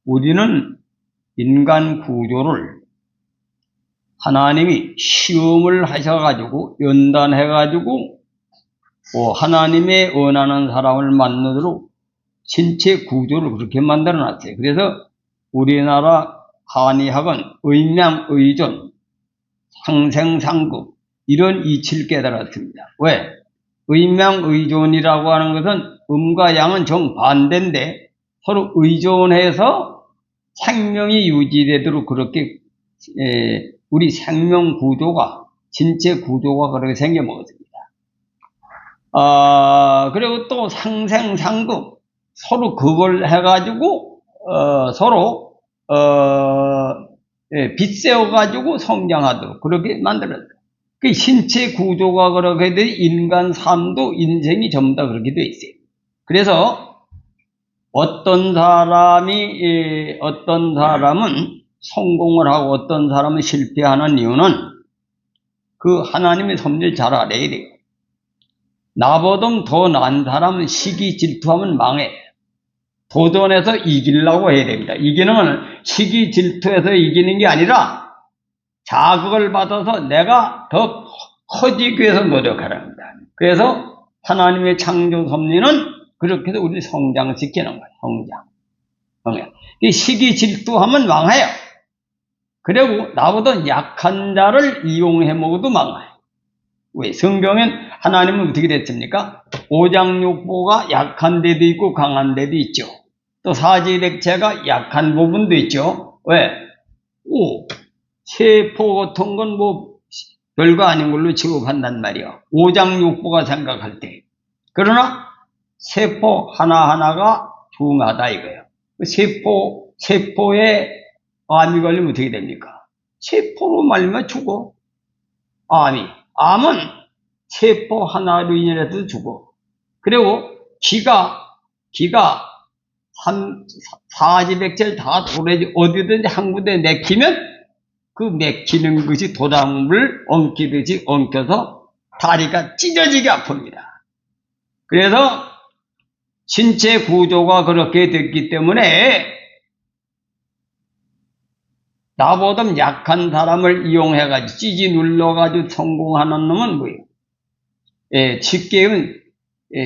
우리는 인간 구조를 하나님이 시험을 하셔가지고 연단해가지고 하나님의 원하는 사람을 만나도록 신체 구조를 그렇게 만들어놨어요. 그래서 우리나라 한의학은 의명의존, 상생상급 이런 이치를 깨달았습니다. 왜? 의명의존이라고 하는 것은 음과 양은 정반대인데 서로 의존해서 생명이 유지되도록 그렇게 우리 생명 구조가 신체 구조가 그렇게 생겨먹었습니다. 그리고 또 상생상급 서로 그걸 해가지고 서로 빗세워가지고 성장하도록 그렇게 만들었어요. 그 신체 구조가 그렇게 돼 인간 삶도 인생이 전부 다 그렇게 돼 있어요. 그래서 어떤 사람은 성공을 하고 어떤 사람은 실패하는 이유는 그 하나님의 섭리를 잘 알아야 돼요. 나보다 더 나은 사람은 시기 질투하면 망해. 도전해서 이기려고 해야 됩니다. 이기는 건 시기 질투해서 이기는 게 아니라 자극을 받아서 내가 더 커지기 위해서 노력하라 합니다. 그래서 하나님의 창조 섭리는 그렇게 해서 우리를 성장시키는 거예요. 성장. 이 시기 질투하면 망해요. 그리고 나보다 약한 자를 이용해 먹어도 망해요. 왜? 성경엔 하나님은 어떻게 됐습니까? 오장육부가 약한 데도 있고 강한 데도 있죠. 또 사지백체가 약한 부분도 있죠. 왜? 세포 같은 건 별거 아닌 걸로 취급한단 말이에요. 오장육부가 생각할 때. 그러나 세포 하나하나가 중요하다 이거예요. 세포에 암이 걸리면 어떻게 됩니까? 세포로 말미암아 죽어. 암은 세포 하나로 인해서 죽어. 그리고 기가 사지백체를 다 도래지 어디든지 한 군데 맥히면 그 맥히는 것이 도장물을 엉키듯이 엉켜서 다리가 찢어지게 아픕니다. 그래서 신체 구조가 그렇게 됐기 때문에 나보다 약한 사람을 이용해가지고 찌지 눌러가지고 성공하는 놈은 뭐예요? 쉽게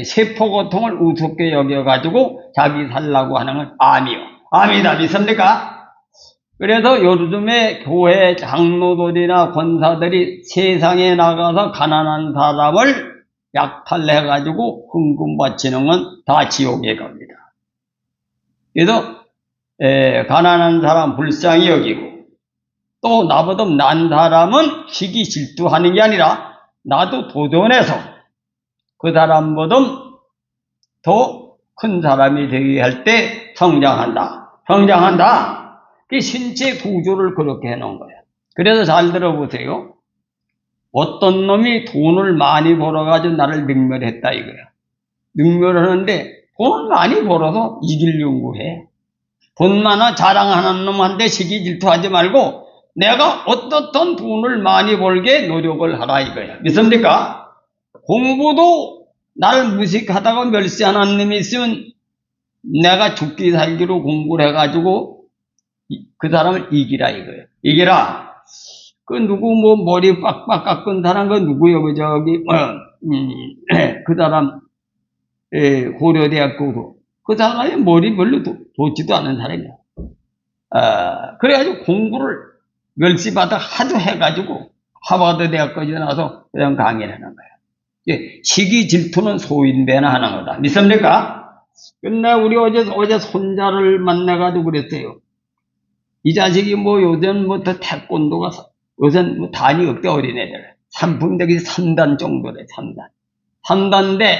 세포 고통을 우습게 여겨가지고 자기 살라고 하는 건 암이요. 암이다 믿습니까? 그래서 요즘에 교회 장로들이나 권사들이 세상에 나가서 가난한 사람을 약탈해가지고 헌금 바치는 건 다 지옥에 갑니다. 그래서 가난한 사람 불쌍히 여기고 또 나보다 난 사람은 시기 질투하는 게 아니라 나도 도전해서 그 사람보다 더 큰 사람이 되게 할 때 성장한다. 그 신체 구조를 그렇게 해놓은 거예요. 그래서 잘 들어보세요. 어떤 놈이 돈을 많이 벌어가지고 나를 능멸했다 이거예요. 능멸하는데 돈을 많이 벌어서 이기려고 해. 돈 많아 자랑하는 놈한테 시기 질투하지 말고 내가 어떻든 돈을 많이 벌게 노력을 하라 이거예요. 믿습니까? 공부도 나를 무식하다고 멸시하는 놈이 있으면 내가 죽기 살기로 공부를 해가지고 그 사람을 이기라 이거예요. 이기라. 그 누구 머리 빡빡 깎은 사람 그 누구요? 그 사람 고려대학교도 그 사람이 머리 별로 돋지도 않은 사람이야. 그래가지고 공부를 멸시받아 하도 해가지고 하버드 대학까지 나와서 그냥 강의를 하는 거야. 시기 질투는 소인배나 하는 거다. 믿습니까? 근데 우리 어제 손자를 만나가지고 그랬어요. 이 자식이 요즘부터 태권도가 요새는 단이 없대 어린애들. 상품적이 3단 정도래 3단. 3단인데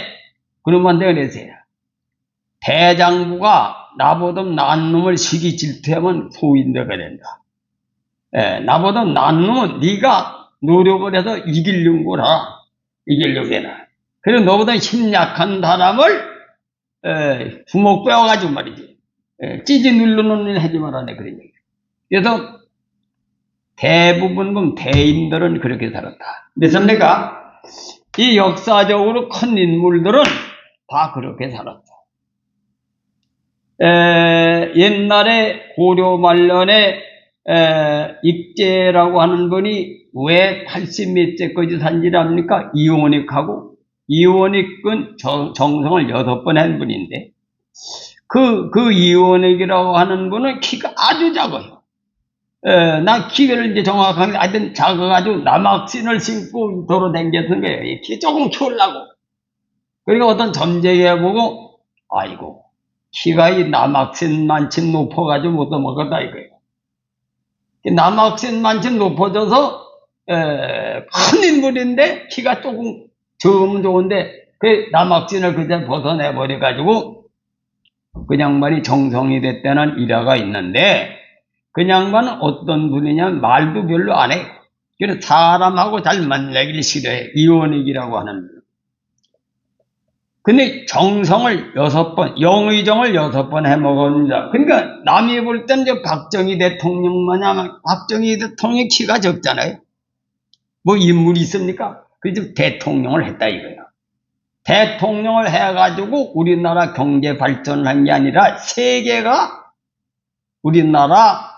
그놈한테 그랬어요. 대장부가 나보다 나은 놈을 시기 질투하면 소인배가 된다. 나보다 나은 놈은 네가 노력을 해서 이기려고 하라. 이기려고 해라. 그래서 너보다 힘 약한 사람을 주먹 빼어가지고 말이지. 찌지 누르는 일 하지 말라네 그런 얘기. 그래서 대부분 대인들은 그렇게 살았다. 믿습니까? 이 역사적으로 큰 인물들은 다 그렇게 살았다. 옛날에 고려 말년에 익제라고 하는 분이 왜 80몇째까지 산지를 합니까? 이원익하고, 이원익은 정성을 6번 한 분인데, 그 이원익이라고 하는 분은 키가 아주 작아요. 나 키를 이제 정확하게 하여튼 작아가지고 남학신을 신고 돌아다녔던 거예요. 이 키 조금 키우려고. 그러니까 어떤 점쟁이가 보고, 아이고, 키가 이 남학신만큼 높아가지고 못 넘어갔다 이거예요. 남학신만큼 높아져서 큰 인물인데 키가 조금 적으면 좋은데 그 남학신을 그냥 벗어내버려가지고 그 양반이 정성이 됐다는 일화가 있는데 그 양반은 어떤 분이냐면 말도 별로 안 해요. 그래서 사람하고 잘 만나기를 싫어해. 이원익이라고 하는 분. 근데 정성을 6번, 영의정을 6번 해먹었습니다. 그러니까 남이 볼 때는 박정희 대통령 마냥 박정희 대통령의 키가 적잖아요. 뭐 인물이 있습니까? 그래서 대통령을 했다 이거예요. 대통령을 해가지고 우리나라 경제 발전을 한 게 아니라 세계가 우리나라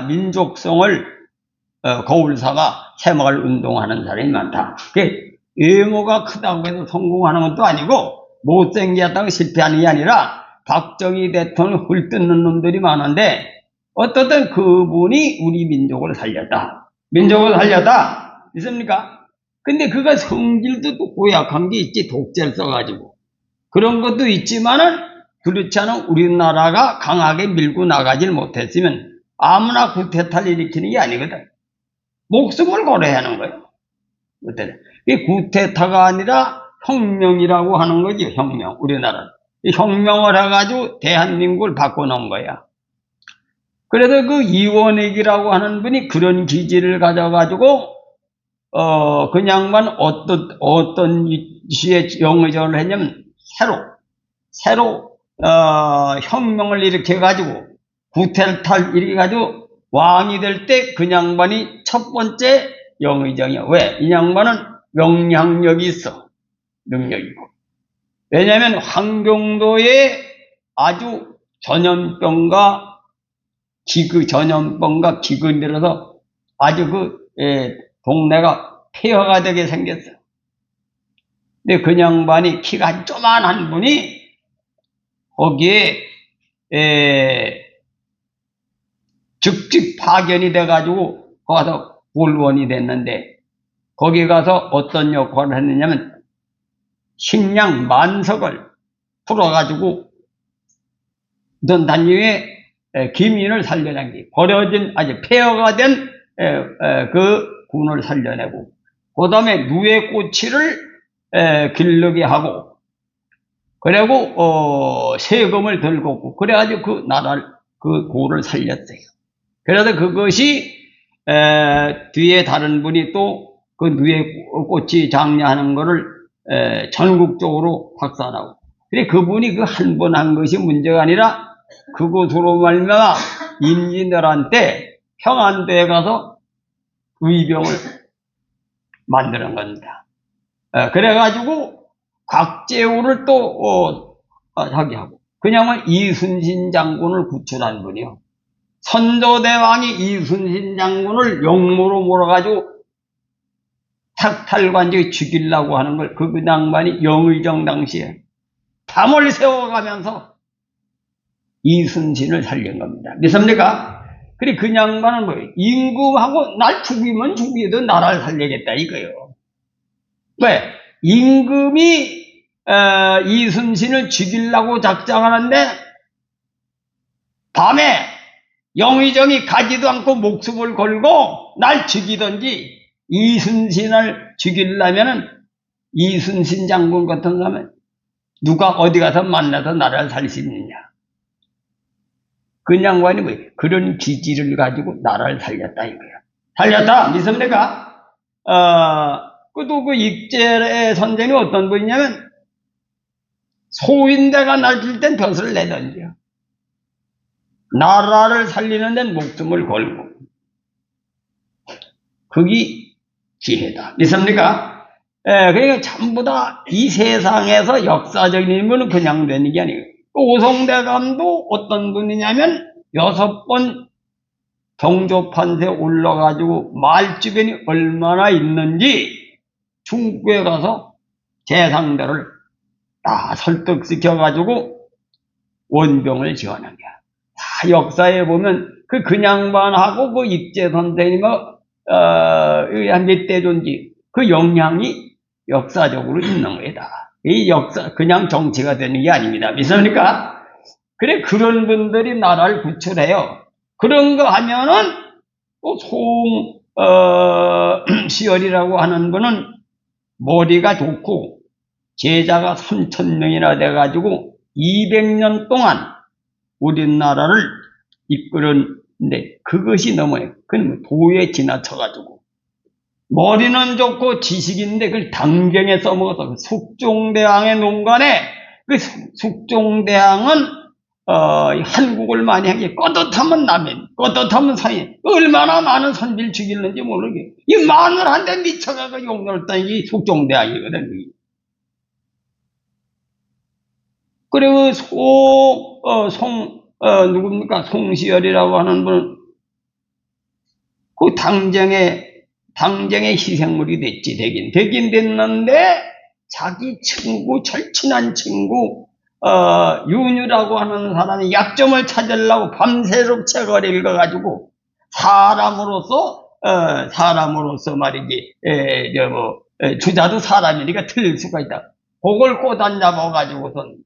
민족성을 거울사가 새마을 운동하는 사람이 많다. 외모가 크다고 해서 성공하는 것도 아니고 못생겼다고 실패하는 게 아니라 박정희 대통령을 훑뜯는 놈들이 많은데 어떻든 그분이 우리 민족을 살렸다. 민족을 살렸다. 있습니까? 근데 그가 성질도 고약한 게 있지. 독재를 써가지고. 그런 것도 있지만은 그렇지 않은 우리나라가 강하게 밀고 나가질 못했으면 아무나 구태타를 일으키는 게 아니거든. 목숨을 걸어야 하는 거예요. 이 구태타가 아니라 혁명이라고 하는 거지. 혁명. 우리나라는. 혁명을 해가지고 대한민국을 바꿔놓은 거야. 그래서 그 이원익이라고 하는 분이 그런 기질을 가져가지고 그 양반 어떤 시에 영의정을 했냐면 새로 혁명을 일으켜가지고 구태타를 일으켜가지고 왕이 될 때 그 양반이 첫 번째 영의정이야. 왜? 이 양반은 영향력이 있어. 능력이고. 왜냐하면 황경도에 아주 전염병과 기근이 들어서 아주 동네가 폐허가 되게 생겼어. 근데 그 양반이 키가 조만한 분이 거기에 즉직 파견이 돼가지고 거기서 볼원이 됐는데 거기 가서 어떤 역할을 했느냐면 식량 만석을 풀어가지고 어떤 단위의 기민을 살려내기 버려진 아주 폐허가 된 그 군을 살려내고 그 다음에 누에꼬치를 기르게 하고 그리고 세금을 덜 걷고 그래가지고 그 나라를 그 고를 살렸어요. 그래서 그것이 뒤에 다른 분이 또 그 누에꼬치 장려하는 거를 전국적으로 확산하고 그래 그분이 그 한 번 한 것이 문제가 아니라 그곳으로 말미암아 임진왜란때 평안도에 가서 의병을 만드는 겁니다. 그래가지고 곽재우를 또 하게 하고 그냥은 이순신 장군을 구출한 분이요. 선조대왕이 이순신 장군을 용모로 몰아가지고 탁탈관직에 죽이려고 하는 걸 그 양반이 영의정 당시에 밤을 새워가면서 이순신을 살린 겁니다. 믿습니까? 그래 그 양반은 뭐예요? 임금하고 날 죽이면 죽이도 나라를 살리겠다 이거예요. 왜? 임금이 이순신을 죽이려고 작정하는데 밤에 영의정이 가지도 않고 목숨을 걸고 날 죽이든지 이순신을 죽이려면은 이순신 장군 같은 사람은 누가 어디 가서 만나서 나라를 살릴 수 있느냐. 그 양반이 뭐예요? 그런 기질을 가지고 나라를 살렸다 이거야. 살렸다 믿습니까? 또 그 익제의 선생이 어떤 분이냐면 소인대가 날릴 땐 벼슬을 내던지요. 나라를 살리는 데는 목숨을 걸고 그게 지혜다. 믿습니까? 그러니까 전부 다 이 세상에서 역사적인 인물은 그냥 되는 게 아니에요. 오송대감도 어떤 분이냐면 6번 경조판서에 올라가지고 말 주변이 얼마나 있는지 중국에 가서 재상들을 다 설득시켜가지고 원병을 지어낸 거야. 다 역사에 보면 그 양반하고 그 입재 선생님 한 몇 대 존지 그 영향이 역사적으로 있는 거다. 이 역사 그냥 정치가 되는 게 아닙니다. 믿습니까? 그래 그런 분들이 나라를 구출해요. 그런 거 하면은 또 시열이라고 하는 분은 머리가 좋고 제자가 3,000명이나 돼가지고 200년 동안 우리나라를 이끌었는데 그것이 넘어요. 그건 도에 지나쳐가지고 머리는 좋고 지식인데 그걸 당경에 써먹어서 숙종대왕의 농간에 그 숙종대왕은 한국을 많이 하게 떳떳하면 남인, 떳떳하면 서인 얼마나 많은 선비를 죽이는지 모르게 이 마늘한테 미쳐가고 용렬 따는 게 숙종대왕이거든. 그리고 누굽니까? 송시열이라고 하는 분은 그 당정의 희생물이 되긴 됐는데 자기 친구, 절친한 친구, 윤유라고 하는 사람이 약점을 찾으려고 밤새도록 책을 읽어가지고 사람으로서 말이지, 주자도 사람이니까 틀릴 수가 있다. 그걸 꼬단 잡아가지고선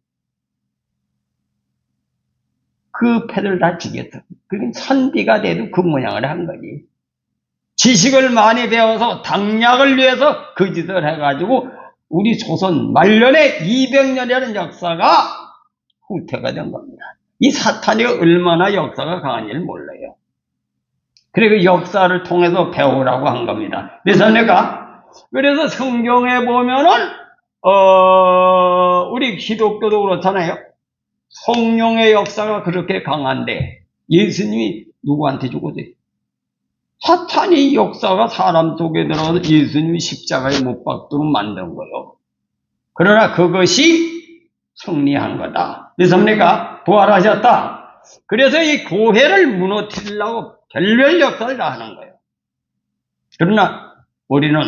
그 패를 다 죽였어. 그게 선비가 돼도 그 모양을 한 거지. 지식을 많이 배워서 당략을 위해서 그 짓을 해가지고 우리 조선 말년에 200년이라는 역사가 후퇴가 된 겁니다. 이 사탄이 얼마나 역사가 강한지를 몰라요. 그리고 역사를 통해서 배우라고 한 겁니다. 그래서 성경에 보면은 우리 기독교도 그렇잖아요. 성령의 역사가 그렇게 강한데 예수님이 누구한테 죽었어요? 사탄이 역사가 사람 속에 들어가서 예수님이 십자가에 못 박도록 만든 거예요. 그러나 그것이 승리한 거다. 믿습니까? 부활하셨다. 그래서 이 교회를 무너뜨리려고 별별 역사를 다 하는 거예요. 그러나 우리는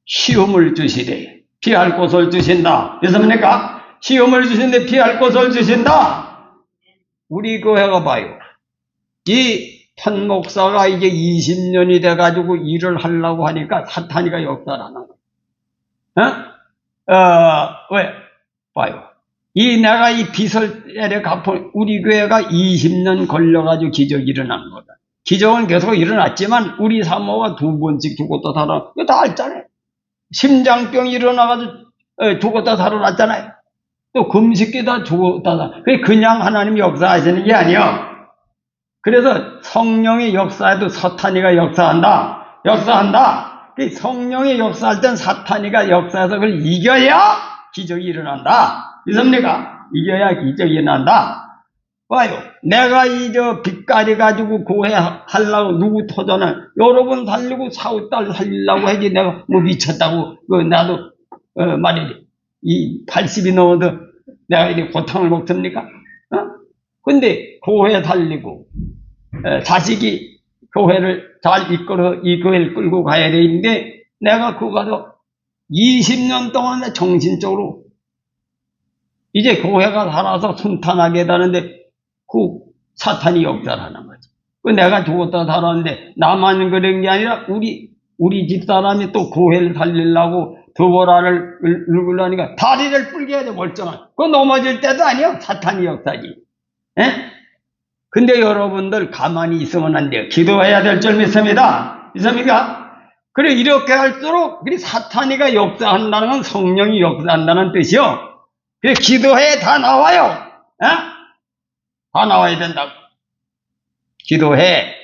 시험을 주시되 피할 곳을 주신다. 믿습니까? 시험을 주신데 피할 곳을 주신다. 우리 교회가 봐요. 이 현 목사가 이제 20년이 돼가지고 일을 하려고 하니까 사탄이가 역사를 하는 거예요. 왜? 봐요. 내가 이 빚을 갚은 우리 교회가 20년 걸려가지고 기적이 일어난 거다. 기적은 계속 일어났지만 우리 사모가 2번씩 죽었다 살아. 이거 다 알잖아요. 심장병이 일어나가지고 죽었다 살아났잖아요. 또 금식기 다 죽었다 살아. 그냥 하나님 역사하시는 게 아니에요. 그래서 성령의 역사에도 사탄이가 역사한다. 성령이 역사할 땐 사탄이가 역사해서 그걸 이겨야 기적이 일어난다. 믿습니까? 이겨야 기적이 일어난다. 봐요. 내가 빚가리 가지고 교회 하려고 누구 터전을 여러분 살리고 사우딸 살리려고 하지 내가 뭐 미쳤다고 나도 말이지 이 80이 넘어도 내가 이렇게 고통을 먹습니까? 근데 교회 살리고 자식이 교회를 잘 이끌어 이 교회를 끌고 가야 되는데 내가 그거 가서 20년 동안 정신적으로 이제 교회가 살아서 순탄하게 되는데 그 사탄이 역사를 하는 거지. 내가 죽었다 살았는데 나만 그런 게 아니라 우리 집사람이 또 교회를 살리려고 드보라를 읽으려니까 다리를 뿔게 해야 돼. 멀쩡한 그거 넘어질 때도 아니야. 사탄이 역사지. 근데 여러분들 가만히 있으면 안 돼요. 기도해야 될 줄 믿습니다. 믿습니까? 그래 이렇게 할수록 사탄이가 역사한다는 건 성령이 역사한다는 뜻이요. 그래 기도해 다 나와요. 다 나와야 된다고. 기도해.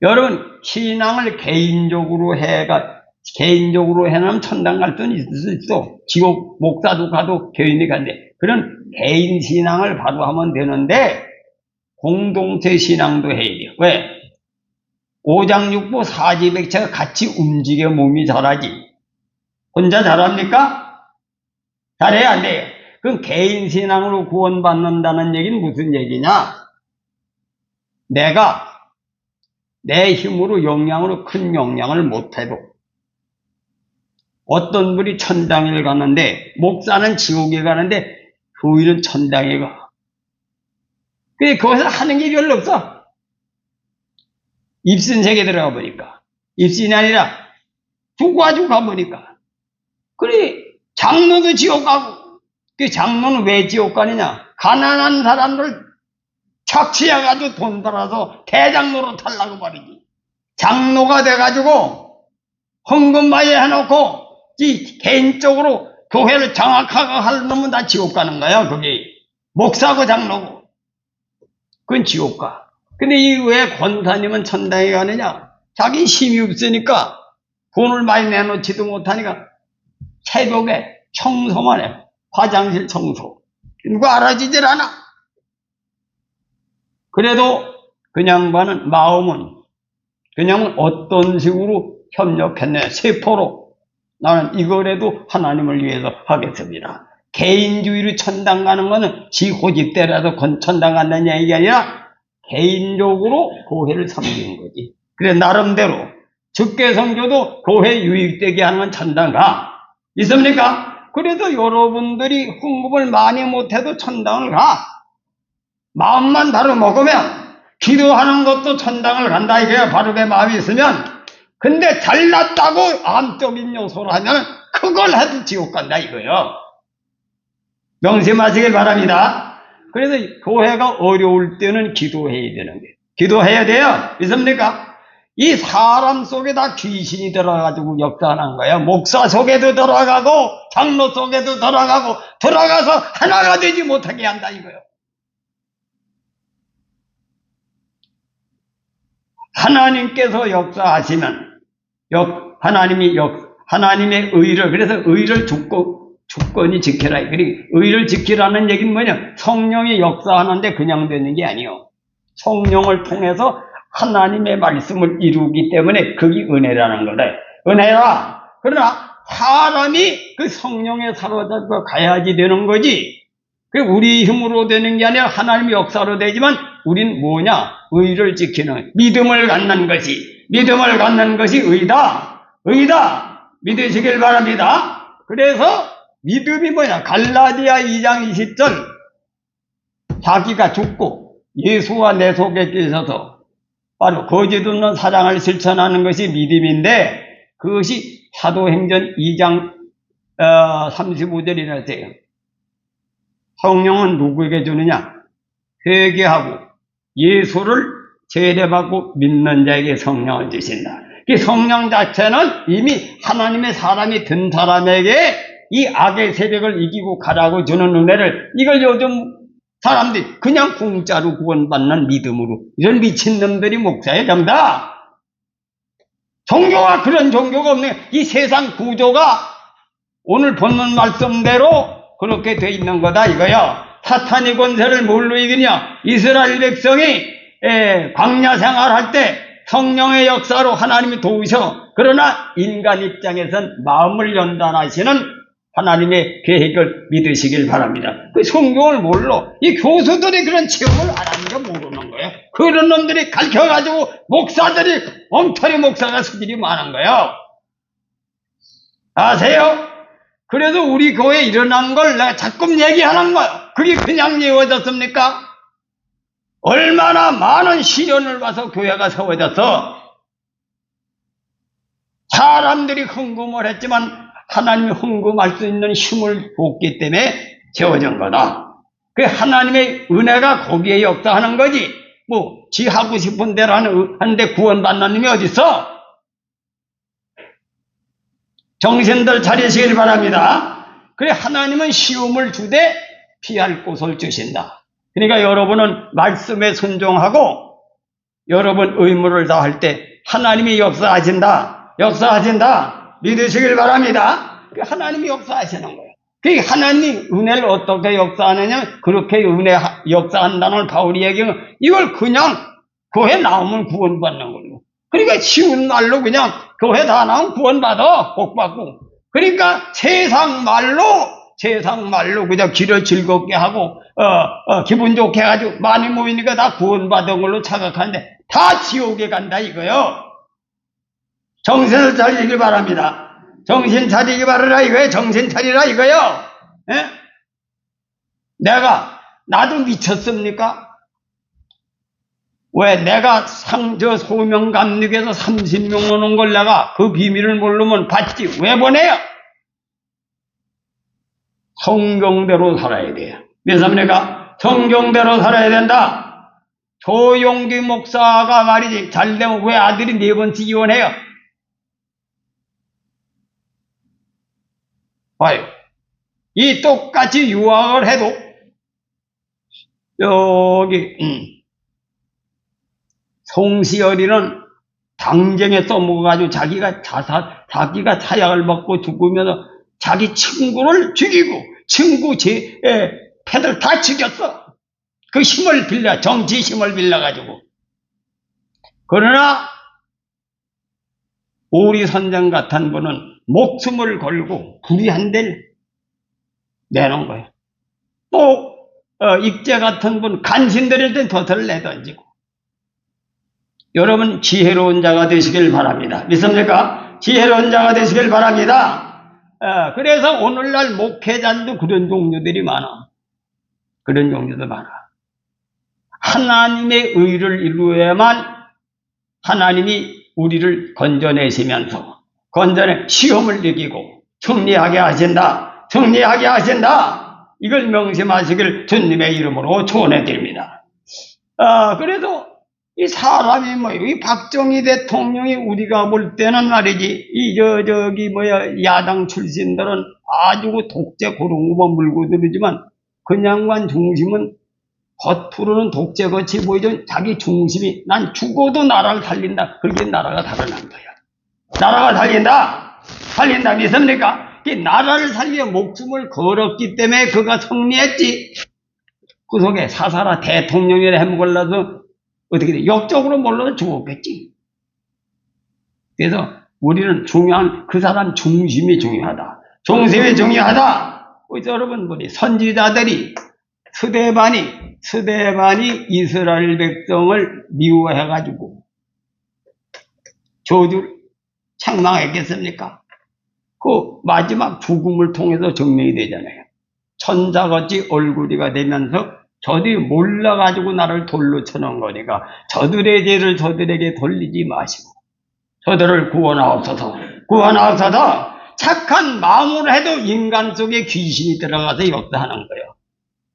여러분 신앙을 개인적으로 해놓으면 천당 갈 수는 있을 수 있어. 지옥 목사도 가도 개인이 간대. 그런 개인 신앙을 바로 하면 되는데 공동체 신앙도 해야 돼요. 왜? 오장육부 사지백체가 같이 움직여 몸이 자라지. 혼자 잘합니까? 잘해야 안 돼요. 그 개인 신앙으로 구원받는다는 얘기는 무슨 얘기냐? 내가 내 힘으로 영향으로 큰 영향을 못해도 어떤 분이 천당에 가는데 목사는 지옥에 가는데 교인은 천당에 가. 근데 거기서 하는 게 별로 없어. 입신세계 들어가 보니까. 입신이 아니라 죽어가지고 가보니까. 그래, 장로도 지옥 가고. 그 장로는 왜 지옥 가느냐? 가난한 사람들 착취해가지고 돈 벌어서 대장로로 탈라고 말이지. 장로가 돼가지고 헌금 많이 해놓고 개인적으로 교회를 장악하고 할 놈은 다 지옥 가는 거야. 거기 목사고 장로고. 그건 지옥 가. 근데 이 왜 권사님은 천당에 가느냐? 자기 힘이 없으니까 돈을 많이 내놓지도 못하니까 새벽에 청소만 해. 화장실 청소. 누가 알아주질 않아. 그래도 그 양반은 마음은 그냥 어떤 식으로 협력했네. 세포로 나는 이거라도 하나님을 위해서 하겠습니다. 개인주의로 천당 가는 거는 지 고집대라도 천당 간다는 얘기가 아니라 개인적으로 교회를 섬기는 거지. 그래 나름대로 즉계성교도 교회 유익되게 하는 건 천당 가. 있습니까? 그래도 여러분들이 헌금을 많이 못해도 천당을 가. 마음만 바로 먹으면 기도하는 것도 천당을 간다 이거야. 바르게 마음이 있으면. 근데 잘났다고 암적인 요소를 하면 그걸 해도 지옥 간다 이거요. 명심하시길 바랍니다. 그래서 교회가 어려울 때는 기도해야 되는 거예요. 기도해야 돼요. 있습니까? 이 사람 속에 다 귀신이 들어가지고 역사하는 거예요. 목사 속에도 들어가고 장로 속에도 들어가서 하나가 되지 못하게 한다 이거예요. 하나님께서 역사하시면 하나님의 의를, 그래서 의를 주권이 지켜라. 그리고 의를 지키라는 얘기는 뭐냐? 성령이 역사하는데 그냥 되는 게 아니에요. 성령을 통해서 하나님의 말씀을 이루기 때문에 그게 은혜라는 거래. 은혜라. 그러나 사람이 그 성령에 사로잡혀 가야지 되는 거지. 우리 힘으로 되는 게 아니라 하나님의 역사로 되지만 우린 뭐냐? 의를 지키는, 믿음을 갖는 것이 의다. 믿으시길 바랍니다. 그래서 믿음이 뭐냐? 갈라디아 2장 20절 자기가 죽고 예수와 내 속에 계셔서 바로 거짓 없는 사랑을 실천하는 것이 믿음인데 그것이 사도행전 2장 35절이라 해요. 성령은 누구에게 주느냐? 회개하고 예수를 세례받고 믿는 자에게 성령을 주신다. 이 성령 자체는 이미 하나님의 사람이 된 사람에게 이 악의 세력을 이기고 가라고 주는 은혜를, 이걸 요즘 사람들이 그냥 공짜로 구원받는 믿음으로, 이런 미친놈들이 목사의 정다. 종교가 그런 종교가 없네. 이 세상 구조가 오늘 본문 말씀대로 그렇게 돼 있는 거다 이거야. 사탄의 권세를 뭘로 이기냐? 이스라엘 백성이 광야 생활할 때 성령의 역사로 하나님이 도우셔. 그러나 인간 입장에선 마음을 연단하시는 하나님의 계획을 믿으시길 바랍니다. 그 성경을 몰라. 이 교수들이 그런 체험을 안 하는 게 모르는 거예요. 그런 놈들이 가르쳐가지고 목사들이 엉터리 목사가 수질이 많은 거예요. 아세요? 그래도 우리 교회에 일어난 걸 내가 자꾸 얘기하는 거예요. 그게 그냥 이루어졌습니까? 얼마나 많은 시련을 봐서 교회가 세워졌어. 사람들이 헌금을 했지만 하나님이 헌금할 수 있는 힘을 줬기 때문에 세워진 거다. 그 하나님의 은혜가 거기에 역사하는 거지. 지 하고 싶은 대로 하는데 구원받는 놈이 어딨어? 정신들 차리시길 바랍니다. 그래 하나님은 시험을 주되 피할 곳을 주신다. 그러니까 여러분은 말씀에 순종하고 여러분 의무를 다할 때 하나님이 역사하신다. 믿으시길 바랍니다. 하나님이 역사하시는 거예요. 그 하나님이 은혜를 어떻게 역사하느냐? 그렇게 은혜 역사한다는 바울이 얘기하면 이걸 그냥 교회 나오면 구원받는 거예요. 그러니까 쉬운 말로 그냥 교회 다 나오면 구원받아. 복 받고. 그러니까 세상 말로 세상 말로 그냥 길을 즐겁게 하고 기분 좋게 해가지고 많이 모이니까 다 구원받은 걸로 착각하는데 다 지옥에 간다 이거요. 정신을 차리기 바랍니다. 정신 차리기 바라라 이거예요. 정신 차리라 이거요. 예? 나도 미쳤습니까? 왜 내가 소명감릭에서 30명 오는 걸 내가 그 비밀을 모르면 받지 왜 보내요? 성경대로 살아야 돼요. 믿습니까? 성경대로 살아야 된다. 조용기 목사가 말이지 잘되면 왜 아들이 4번씩 이혼해요? 봐요. 이 똑같이 유학을 해도 여기 송시열이는 당쟁에 써먹어가지고 자기가 사약을 먹고 죽으면서 자기 친구를 죽이고 친구 패들 다 죽였어. 그 힘을 빌려 정치 힘을 빌려가지고. 그러나 오리 선장 같은 분은 목숨을 걸고 불의한 데를 내놓은 거예요. 또 익제 같은 분 간신들일 땐 덫을 내던지고. 여러분 지혜로운 자가 되시길 바랍니다. 믿습니까? 지혜로운 자가 되시길 바랍니다. 그래서 오늘날 목회자도 그런 종류들이 많아. 그런 종류도 많아. 하나님의 의를 이루어야만 하나님이 우리를 건져내시면서 시험을 이기고 승리하게 하신다. 승리하게 하신다. 이걸 명심하시길 주님의 이름으로 초원해드립니다. 그래도 이 사람이 이 박정희 대통령이 우리가 볼 때는 말이지, 야당 출신들은 아주 독재 고롱고만 물고 들으지만, 그 양반 중심은 겉으로는 독재같이 보이던 자기 중심이, 난 죽어도 나라를 살린다. 그게 나라가 달아난 거야. 나라가 살린다. 믿습니까? 이 나라를 살리려 목숨을 걸었기 때문에 그가 승리했지. 그 속에 사사라 대통령이라 해먹으려서 어떻게 돼? 역적으로 몰라도 죽었겠지. 그래서 우리는 중요한 그 사람 중심이 중요하다. 중심이 중요하다. 여러분, 우리 선지자들이 스데반이 이스라엘 백성을 미워해가지고 저주를 책망했겠습니까? 그 마지막 죽음을 통해서 증명이 되잖아요. 천사같이 얼굴이가 되면서 저들이 몰라가지고 나를 돌로 쳐놓은 거니까 저들의 죄를 저들에게 돌리지 마시고 저들을 구원하옵소서. 착한 마음으로 해도 인간 속에 귀신이 들어가서 역사하는 거예요.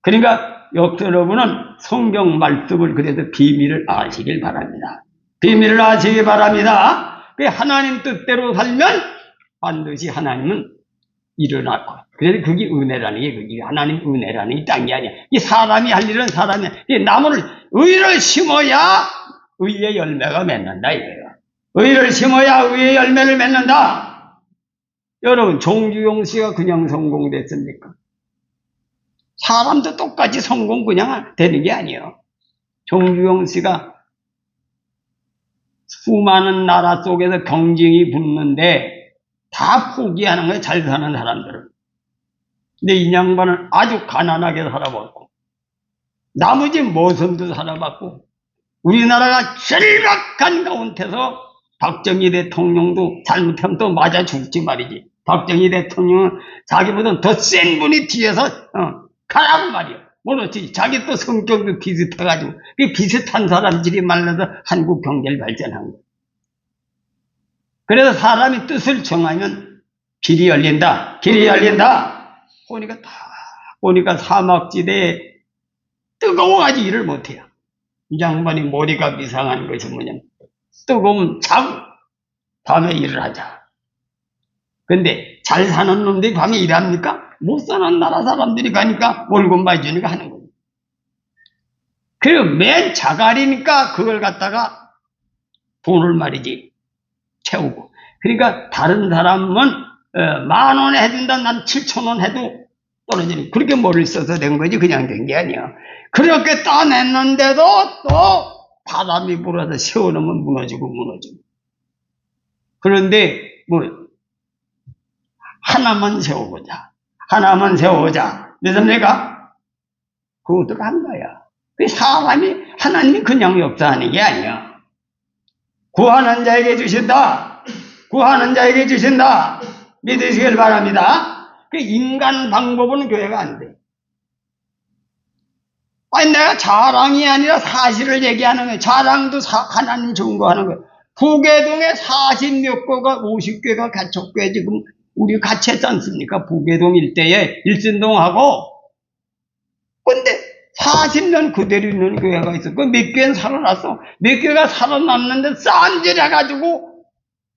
그러니까 여러분은 성경 말씀을 그래서 비밀을 아시길 바랍니다. 비밀을 아시기 바랍니다. 하나님 뜻대로 살면 반드시 하나님은 일어날 거예요. 그래서 그게 은혜라는 게, 그게 하나님 은혜라는 게 딴 게 아니야. 이 사람이 할 일은 사람이, 이 나무를, 의를 심어야 의의 열매가 맺는다, 이거예요. 의를 심어야 의의 열매를 맺는다. 여러분, 정주영 씨가 그냥 성공됐습니까? 사람도 똑같이 성공 그냥 되는 게 아니에요. 정주영 씨가 수많은 나라 속에서 경쟁이 붙는데 다 포기하는 거예요, 잘 사는 사람들은. 근데 이 양반은 아주 가난하게 살아봤고, 나머지 모선도 살아봤고, 우리나라가 절박한 가운데서 박정희 대통령도 잘못하면 또 맞아 죽지 말이지. 박정희 대통령은 자기보다 더 센 분이 뒤에서, 가라고 말이야. 모르지. 자기 또 성격도 비슷해가지고, 그 비슷한 사람들이 만나서 한국 경제를 발전한 거야. 그래서 사람이 뜻을 정하면 길이 열린다. 보니까 사막지대에 뜨거워가지고 일을 못해요. 이 양반이 머리가 이상한 것이 뭐냐면, 뜨거우면 자고 밤에 일을 하자. 근데 잘 사는 놈들이 밤에 일합니까? 못 사는 나라 사람들이 가니까 월급 많이 주니까 하는 거예요. 그리고 맨 자갈이니까 그걸 갖다가 돈을 말이지 채우고. 그러니까 다른 사람은 10,000원 해준다. 난 7,000원 해도 떨어지는, 그렇게 머리를 써서 된 거지 그냥 된 게 아니야. 그렇게 따냈는데도 또 바람이 불어서 세워놓으면 무너지고. 그런데 하나만 세워보자. 하나만 세우자. 믿습니까? 그것도 한 거야. 그 사람이, 하나님이 그냥 역사하는 게 아니야. 구하는 자에게 주신다. 구하는 자에게 주신다. 믿으시길 바랍니다. 그 인간 방법은 교회가 안 돼. 아니, 내가 자랑이 아니라 사실을 얘기하는 거야. 자랑도 하나님 증거하는 거야. 부계동에 40몇 교가, 50교가 가축교회 지금 우리 같이 했지 않습니까? 부계동 일대에 일진동하고. 근데 40년 그대로 있는 교회가 있어. 그 몇 교회는 살아났어. 몇 교회가 살아났는데 쌈질해가지고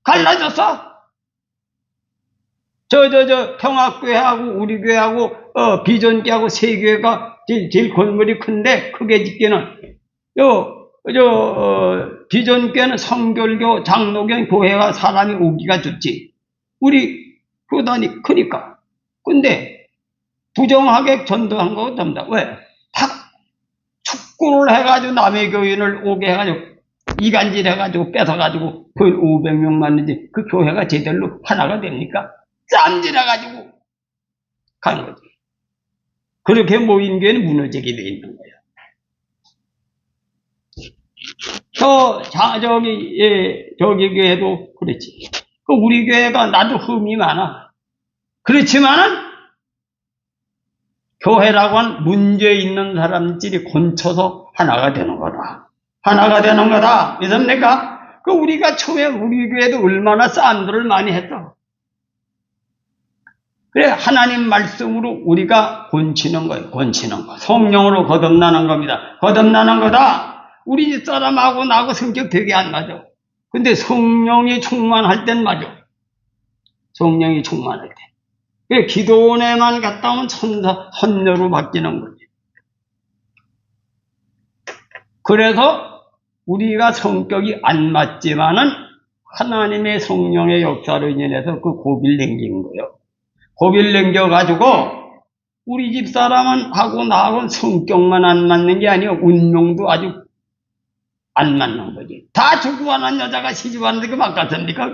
갈라졌어. 평화교회하고 우리 교회하고, 비전교회하고 세 교회가 제일 건물이 큰데, 크게 짓기는. 비전교회는 성결교, 장로교 교회가 사람이 오기가 좋지. 우리 교단이 크니까. 근데, 부정하게 전도한 거 전부 다. 왜? 다 축구를 해가지고 남의 교인을 오게 해가지고, 이간질 해가지고 뺏어가지고, 그 500명 맞는지 그 교회가 제대로 하나가 됩니까? 쌈질해가지고 가는 거지. 그렇게 모인 교회는 무너지게 돼 있는 거야. 저기 교회도 그렇지. 그 우리 교회가 나도 흠이 많아. 그렇지만은 교회라고 한 문제 있는 사람들이 곤쳐서 하나가 되는 거다. 하나가 되는 거다. 믿습니까? 그 우리가 처음에 우리 교회도 얼마나 싸움들을 많이 했어. 그래, 하나님 말씀으로 우리가 곤치는 거예요. 곤치는 거. 성령으로 거듭나는 겁니다. 거듭나는 거다. 우리 집사람하고 나하고 성격 되게 안 맞아. 근데 성령이 충만할 땐 맞아. 성령이 충만할 때. 그래, 기도원에만 갔다 오면 선녀로 바뀌는 거지. 그래서 우리가 성격이 안 맞지만은 하나님의 성령의 역사로 인해서 그 고비를 넘긴 거예요. 고비를 넘겨가지고 우리 집사람은 하고 나하고는 성격만 안 맞는 게 아니고 운명도 아주 안 맞는 거지. 다 죽어가는 여자가 시집하는데 그 맞겠습니까?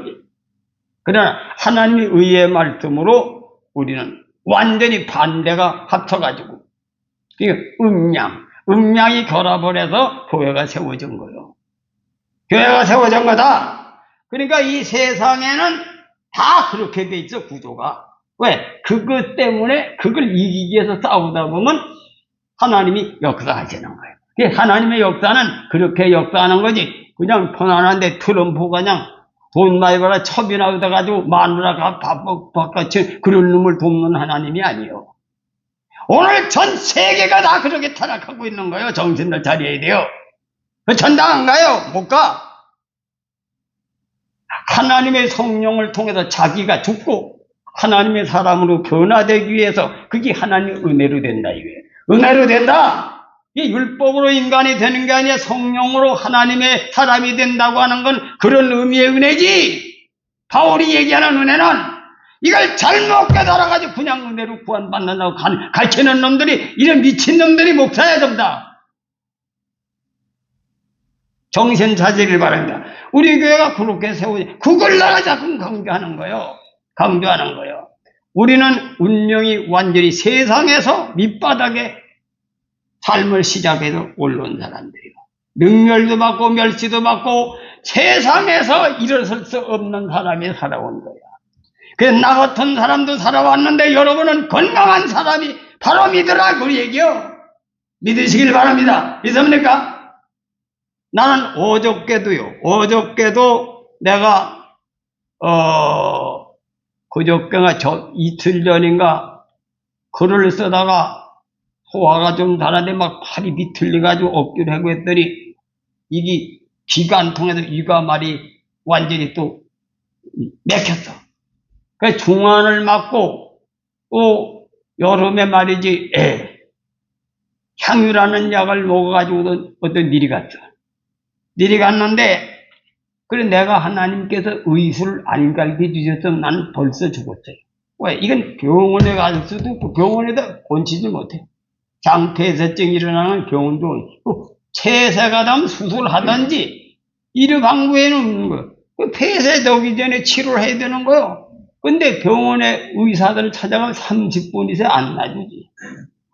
그러나 하나님의 의의 말씀으로 우리는 완전히 반대가 합쳐가지고 음양이 결합을 해서 교회가 세워진 거예요. 교회가 세워진 거다. 그러니까 이 세상에는 다 그렇게 돼 있어, 구조가. 왜? 그것 때문에 그걸 이기기 위해서 싸우다 보면 하나님이 역사하시는 거예요. 하나님의 역사는 그렇게 역사하는 거지. 그냥 편안한데 트럼프가 그냥 돈 많이 벌어 첩이나 얻어가지고 마누라가 바깥에 그런 놈을 돕는 하나님이 아니에요. 오늘 전 세계가 다 그렇게 타락하고 있는 거예요. 정신을 차려야 돼요. 전당 안 가요? 못 가. 하나님의 성령을 통해서 자기가 죽고 하나님의 사람으로 변화되기 위해서 그게 하나님의 은혜로 된다 이거예요. 은혜로 된다. 이 율법으로 인간이 되는 게 아니라 성령으로 하나님의 사람이 된다고 하는 건 그런 의미의 은혜지. 바울이 얘기하는 은혜는 이걸 잘못 깨달아가지고 그냥 은혜로 구원받는다고 가르치는 놈들이, 이런 미친 놈들이 목사야 된다. 정신 차리길 바랍니다. 우리 교회가 그렇게 세우지. 그걸 내가 자꾸 강조하는 거예요. 강조하는 거예요. 우리는 운명이 완전히 세상에서 밑바닥에 삶을 시작해서 올라온 사람들이에요. 능멸도 받고 멸시도 받고 세상에서 일어설 수 없는 사람이 살아온 거야. 그래서 나 같은 사람도 살아왔는데 여러분은 건강한 사람이 바로 믿으라 그 얘기요. 믿으시길 바랍니다. 믿습니까? 나는 어저께도 내가 그저께가 이틀 전인가 글을 쓰다가 소화가 좀 다른데 막 팔이 비틀려가지고 어깨를 하고 했더니 이게 기가 안 통해서 이가말이 완전히 또 맥혔어. 그래서 중환을 맞고 또 여름에 말이지 향유라는 약을 먹어가지고 어떤 일이 갔죠. 일이 갔는데 그래 내가 하나님께서 의술을 안 가르쳐 주셨으면 나는 벌써 죽었어요. 왜? 이건 병원에 갈 수도 없고 병원에다 고치지 못해. 장폐쇄증이 일어나는 병원도 없고 폐쇄가 되면 수술하든지 이런 방법에는 없는 거예요. 폐쇄되기 전에 치료를 해야 되는 거예요. 근데 병원에 의사들 찾아가면 30분 이상 안 놔주지.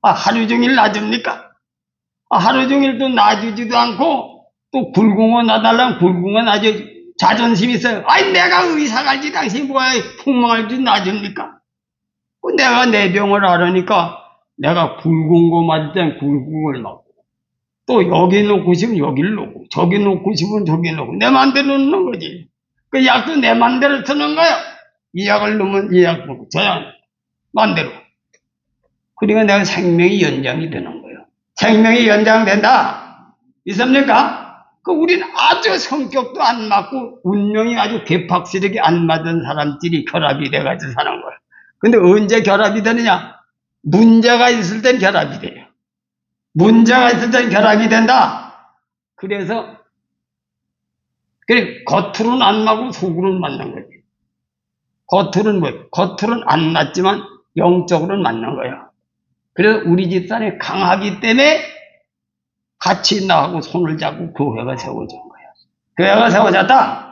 하루 종일 놔줍니까? 하루 종일 또 놔주지도 않고, 또 굴궁어 놔달라면 굴궁어 아주 자존심 있어요. 내가 의사갈지 당신이 뭐야, 폭망할지 놔줍니까? 내가 내 병을 알으니까 내가 굴궁어 맞을 땐 굴궁어를 맞고, 또 여기 놓고 싶으면 여기를 놓고, 저기 놓고 싶으면 저기 놓고, 내 맘대로 놓는 거지. 그 약도 내 맘대로 쓰는 거야. 이 약을 넣으면 이 약 먹고, 저 약, 맘대로. 그러니까 내가 생명이 연장이 되는 거예요. 생명이 연장된다. 있습니까? 우리는 아주 성격도 안 맞고, 운명이 아주 개팍스럽게 안 맞은 사람들이 결합이 돼가지고 사는 거예요. 근데 언제 결합이 되느냐? 문제가 있을 땐 결합이 돼요. 문제가 있을 땐 결합이 된다. 그래서, 겉으로는 안 맞고 속으로는 맞는 거지. 겉으로는 안 맞지만 영적으로는 맞는 거야. 그래서 우리 집사람이 강하기 때문에 같이 나하고 손을 잡고 교회가 세워진 거야. 교회가 세워졌다.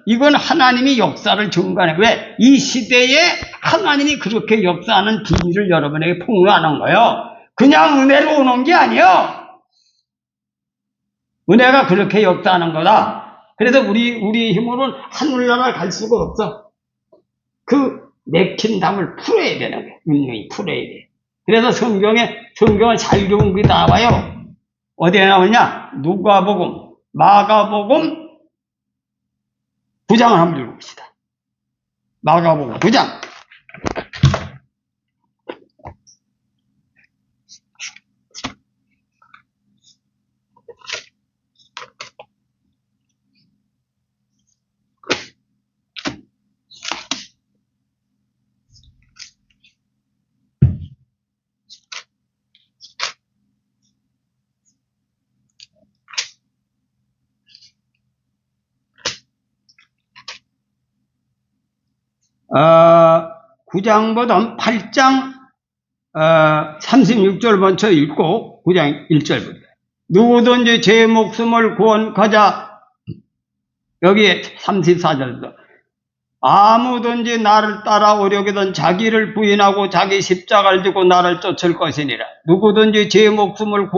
이건 하나님이 역사를 증거하는 거예요. 이 시대에 하나님이 그렇게 역사하는 비밀을 여러분에게 폭로하는 거예요. 그냥 은혜로 오는 게 아니에요. 은혜가 그렇게 역사하는 거다. 그래서 우리 힘으로는 하늘나라를 갈 수가 없어. 그 맥힌 담을 풀어야 되는 거예요. 운명이 풀어야 돼. 그래서 성경을 잘 읽으면 그게 나와요. 어디에 나오냐? 누가복음, 마가복음 9장을 한번 읽어봅시다. 마가복음 9장. 어, 9장보다 8장 36절 먼저 읽고 9장 1절부터 누구든지 제 목숨을 구원하자. 여기에 34절도 아무든지 나를 따라오려거든 자기를 부인하고 자기 십자가를 지고 나를 쫓을 것이니라. 누구든지 제 목숨을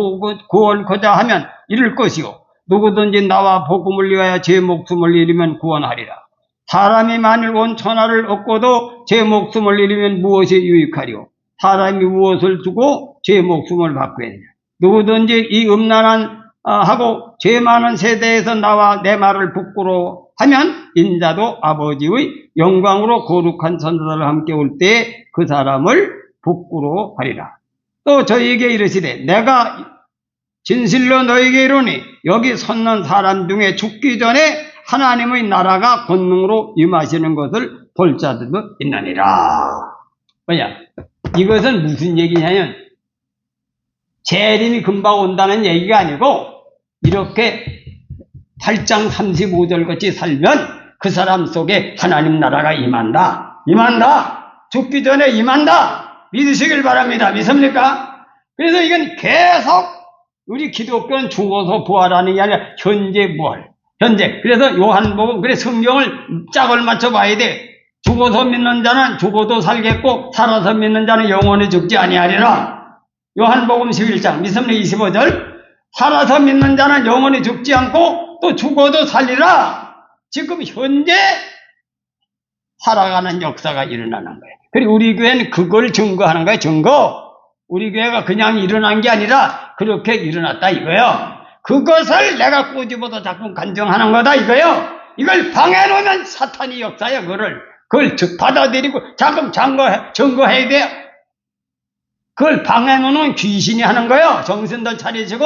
구원하자 하면 잃을 것이요 누구든지 나와 복음을 위하여 제 목숨을 잃으면 구원하리라. 사람이 만일 온 천하를 얻고도 제 목숨을 잃으면 무엇이 유익하리요? 사람이 무엇을 주고 제 목숨을 받겠느냐? 누구든지 이 음란한 하고 죄 많은 세대에서 나와 내 말을 부끄러워하면 인자도 아버지의 영광으로 거룩한 선자들과 함께 올 때에 그 사람을 부끄러워하리라. 또 저희에게 이르시되 내가 진실로 너희에게 이르니 여기 섰는 사람 중에 죽기 전에 하나님의 나라가 권능으로 임하시는 것을 볼 자들도 있느니라. 뭐냐? 이것은 무슨 얘기냐면 재림이 금방 온다는 얘기가 아니고 이렇게 8장 35절 같이 살면 그 사람 속에 하나님 나라가 임한다. 죽기 전에 임한다. 믿으시길 바랍니다. 믿습니까? 그래서 이건 계속 우리 기독교는 죽어서 부활하는 게 아니라 현재 부활. 그래서 요한복음, 성경을 짝을 맞춰 봐야 돼. 죽어서 믿는 자는 죽어도 살겠고 살아서 믿는 자는 영원히 죽지 아니하리라. 요한복음 11장 미성리 25절 살아서 믿는 자는 영원히 죽지 않고 또 죽어도 살리라. 지금 현재 살아가는 역사가 일어나는 거예요. 그리고 우리 교회는 그걸 증거하는 거예요. 증거. 우리 교회가 그냥 일어난 게 아니라 그렇게 일어났다 이거예요. 그것을 내가 꼬집어서 자꾸 간증하는 거다 이거예요. 이걸 방해놓으면 사탄이 역사예요. 그걸 받아들이고 자꾸 증거해야 돼요. 그걸 방해놓으면 귀신이 하는 거예요. 정신들 차리시고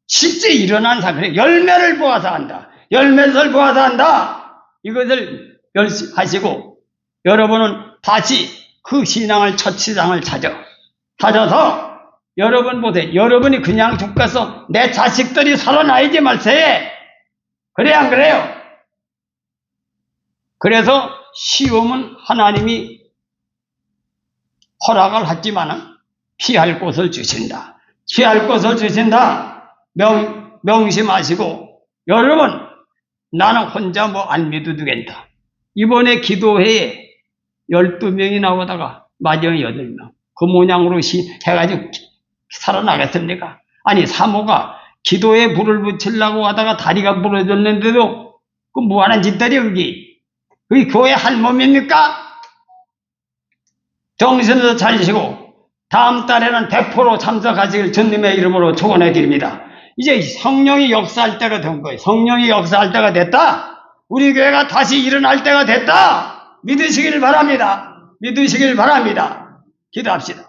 실제 일어난 사건에 열매를 보아서 한다. 열매를 보아서 한다. 이것을 열심히 하시고 여러분은 다시 그 신앙을 첫 시장을 찾아서 여러분 보세요. 여러분이 그냥 죽어서 내 자식들이 살아나야지 말세. 그래 안 그래요? 그래서 시험은 하나님이 허락을 하지만 피할 곳을 주신다. 명심하시고 여러분 나는 혼자 안 믿어도 된다. 이번에 기도회에 12명이 나오다가 마지막에 8명. 그 모양으로 해가지고 살아나겠습니까? 아니, 사모가 기도에 불을 붙이려고 하다가 다리가 부러졌는데도 그 무한한 짓들이 여기. 그게 교회 할 몸입니까? 정신을 차리시고 다음 달에는 대포로 참석하시길 주님의 이름으로 축원해 드립니다. 이제 성령이 역사할 때가 된 거예요. 성령이 역사할 때가 됐다. 우리 교회가 다시 일어날 때가 됐다. 믿으시길 바랍니다. 믿으시길 바랍니다. 기도합시다.